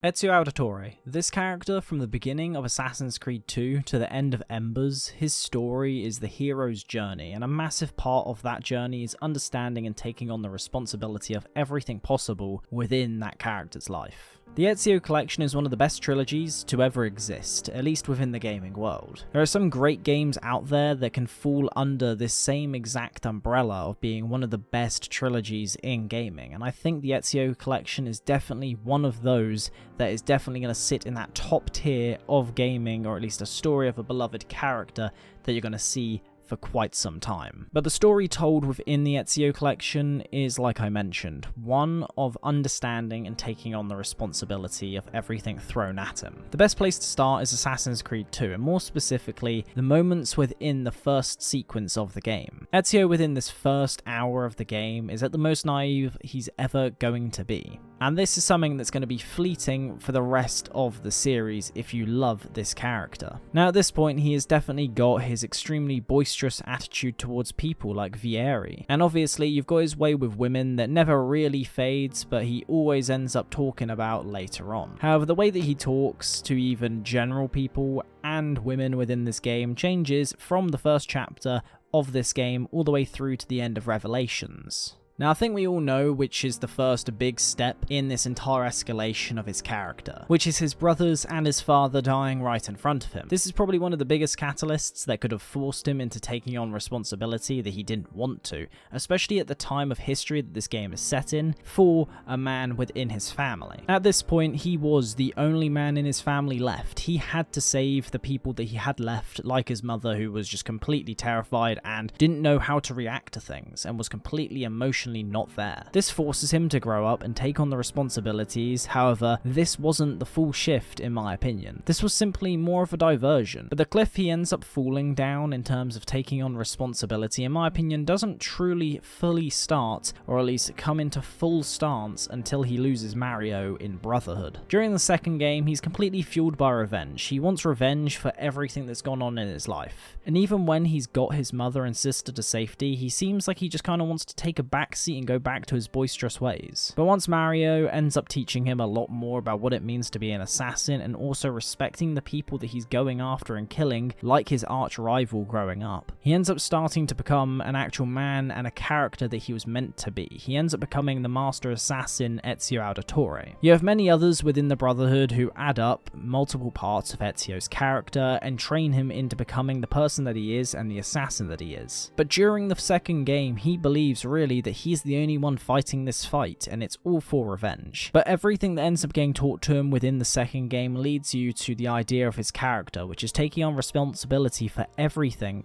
Ezio Auditore. This character, from the beginning of Assassin's Creed 2 to the end of Embers, his story is the hero's journey, and a massive part of that journey is understanding and taking on the responsibility of everything possible within that character's life. The Ezio collection is one of the best trilogies to ever exist, at least within the gaming world. There are some great games out there that can fall under this same exact umbrella of being one of the best trilogies in gaming, and I think the Ezio collection is definitely one of those that is definitely going to sit in that top tier of gaming, or at least a story of a beloved character that you're going to see for quite some time. But the story told within the Ezio collection is, like I mentioned, one of understanding and taking on the responsibility of everything thrown at him. The best place to start is Assassin's Creed 2, and more specifically, the moments within the first sequence of the game. Ezio within this first hour of the game is at the most naive he's ever going to be. And this is something that's going to be fleeting for the rest of the series if you love this character. Now at this point he has definitely got his extremely boisterous attitude towards people like Vieri. And obviously you've got his way with women that never really fades, but he always ends up talking about later on. However, the way that he talks to even general people and women within this game changes from the first chapter of this game all the way through to the end of Revelations. Now I think we all know which is the first big step in this entire escalation of his character, which is his brothers and his father dying right in front of him. This is probably one of the biggest catalysts that could have forced him into taking on responsibility that he didn't want to, especially at the time of history that this game is set in, for a man within his family. At this point, he was the only man in his family left. He had to save the people that he had left, like his mother, who was just completely terrified and didn't know how to react to things and was completely emotionally not there. This forces him to grow up and take on the responsibilities. However, this wasn't the full shift in my opinion. This was simply more of a diversion. But the cliff he ends up falling down in terms of taking on responsibility, in my opinion, doesn't truly fully start, or at least come into full stance, until he loses Mario in Brotherhood. During the second game, he's completely fueled by revenge. He wants revenge for everything that's gone on in his life. And even when he's got his mother and sister to safety, he seems like he just kind of wants to take a backseat and go back to his boisterous ways. But once Mario ends up teaching him a lot more about what it means to be an assassin, and also respecting the people that he's going after and killing, like his arch rival growing up, he ends up starting to become an actual man and a character that he was meant to be. He ends up becoming the master assassin Ezio Auditore. You have many others within the Brotherhood who add up multiple parts of Ezio's character and train him into becoming the person that he is and the assassin that he is. But during the second game, he believes really that he's the only one fighting this fight, and it's all for revenge. But everything that ends up getting taught to him within the second game leads you to the idea of his character, which is taking on responsibility for everything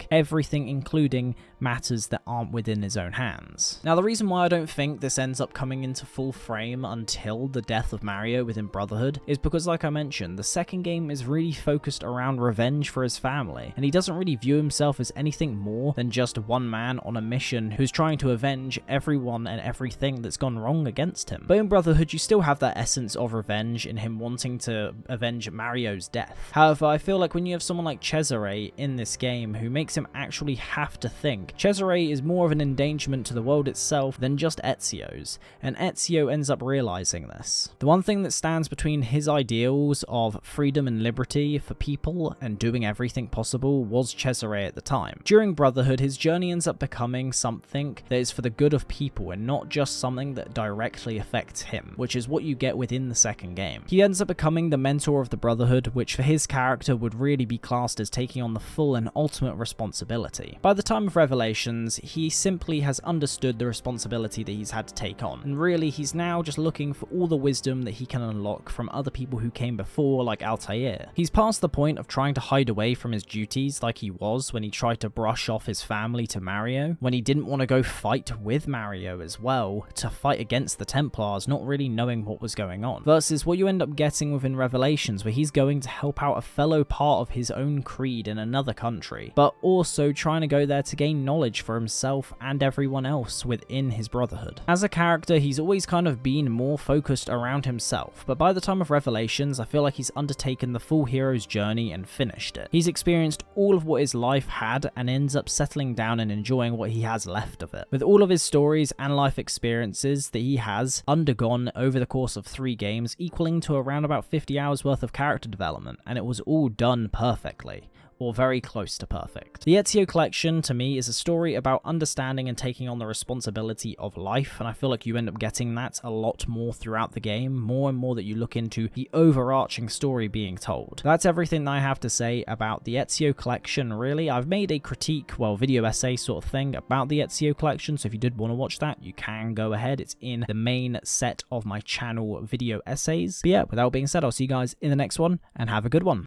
including matters that aren't within his own hands. Now the reason why I don't think this ends up coming into full frame until the death of Mario within Brotherhood is because, like I mentioned, the second game is really focused around revenge for his family, and he doesn't really view himself as anything more than just one man on a mission who's trying to avenge everyone and everything that's gone wrong against him. But in Brotherhood, you still have that essence of revenge in him wanting to avenge Mario's death. However, I feel like when you have someone like Cesare in this game who makes him actually have to think, Cesare is more of an endangerment to the world itself than just Ezio's, and Ezio ends up realizing this. The one thing that stands between his ideals of freedom and liberty for people and doing everything possible was Cesare at the time. During Brotherhood, his journey ends up becoming something that is for the good of people and not just something that directly affects him, which is what you get within the second game. He ends up becoming the mentor of the Brotherhood, which for his character would really be classed as taking on the full and ultimate responsibility. By the time of Revelations, he simply has understood the responsibility that he's had to take on, and really he's now just looking for all the wisdom that he can unlock from other people who came before, like Altair. He's past the point of trying to hide away from his duties like he was when he tried to brush off his family to Mario, when he didn't want to go fight with Mario as well, to fight against the Templars, not really knowing what was going on, versus what you end up getting within Revelations, where he's going to help out a fellow part of his own creed in another country, but also trying to go there to gain knowledge for himself and everyone else within his Brotherhood. As a character, he's always kind of been more focused around himself, but by the time of Revelations, I feel like he's undertaken the full hero's journey and finished it. He's experienced all of what his life had and ends up settling down and enjoying what he has left of it. With all of his story stories and life experiences that he has undergone over the course of 3 games, equaling to around about 50 hours worth of character development, and it was all done perfectly, or very close to perfect. The Ezio collection, to me, is a story about understanding and taking on the responsibility of life, and I feel like you end up getting that a lot more throughout the game, more and more that you look into the overarching story being told. That's everything that I have to say about the Ezio collection, really. I've made a critique, well, video essay sort of thing about the Ezio collection, so if you did want to watch that, you can go ahead. It's in the main set of my channel video essays. But yeah, with that being said, I'll see you guys in the next one, and have a good one.